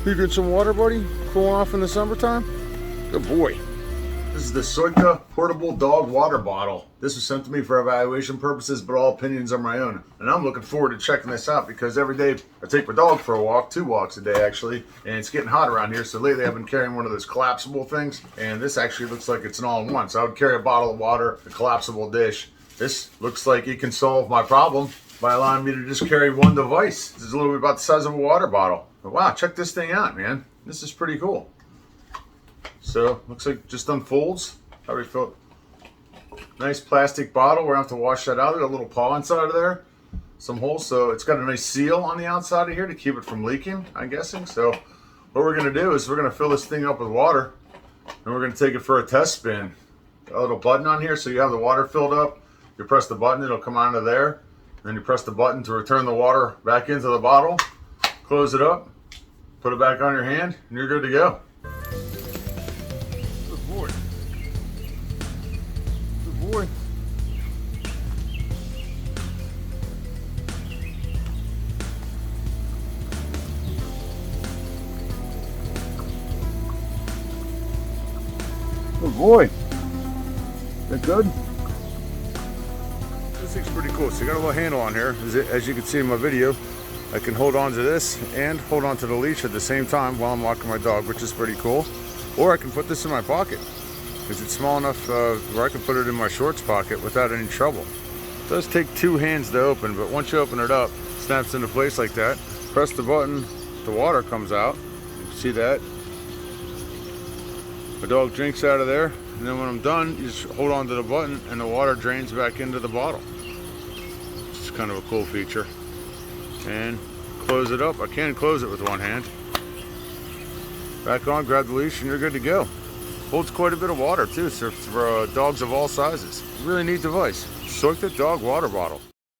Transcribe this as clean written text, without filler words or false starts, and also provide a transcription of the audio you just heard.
You drinking some water, buddy? Cooling off in the summertime? Good boy. This is the Soicta portable dog water bottle. This was sent to me for evaluation purposes, but all opinions are my own. And I'm looking forward to checking this out because every day I take my dog for a walk, 2 walks a day actually, and it's getting hot around here. So lately I've been carrying one of those collapsible things, and this actually looks like it's an all-in-one. So I would carry a bottle of water, a collapsible dish. This looks like it can solve my problem by allowing me to just carry one device. This is a little bit about the size of a water bottle. But wow, check this thing out, man. This is pretty cool. So, looks like it just unfolds. Probably feel nice plastic bottle. We're gonna have to wash that out. There's a little paw inside of there. Some holes, so it's got a nice seal on the outside of here to keep it from leaking, I'm guessing. So, what we're gonna do is we're gonna fill this thing up with water and we're gonna take it for a test spin. A little button on here, so you have the water filled up. You press the button, it'll come out of there. Then you press the button to return the water back into the bottle. Close it up, put it back on your hand, and you're good to go. Good boy. Good boy. Good boy. Is that good? This thing's pretty cool. So you got a little handle on here. As you can see in my video, I can hold on to this and hold on to the leash at the same time while I'm walking my dog, which is pretty cool. Or I can put this in my pocket because it's small enough where I can put it in my shorts pocket without any trouble. It does take 2 hands to open, but once you open it up, it snaps into place like that. Press the button, the water comes out. You can see that. My dog drinks out of there, and then when I'm done, you just hold on to the button and the water drains back into the bottle. It's kind of a cool feature. And close it up. I can close it with one hand. Back on, grab the leash, and you're good to go. Holds quite a bit of water too, so for dogs of all sizes. Really neat device. Soicta dog water bottle.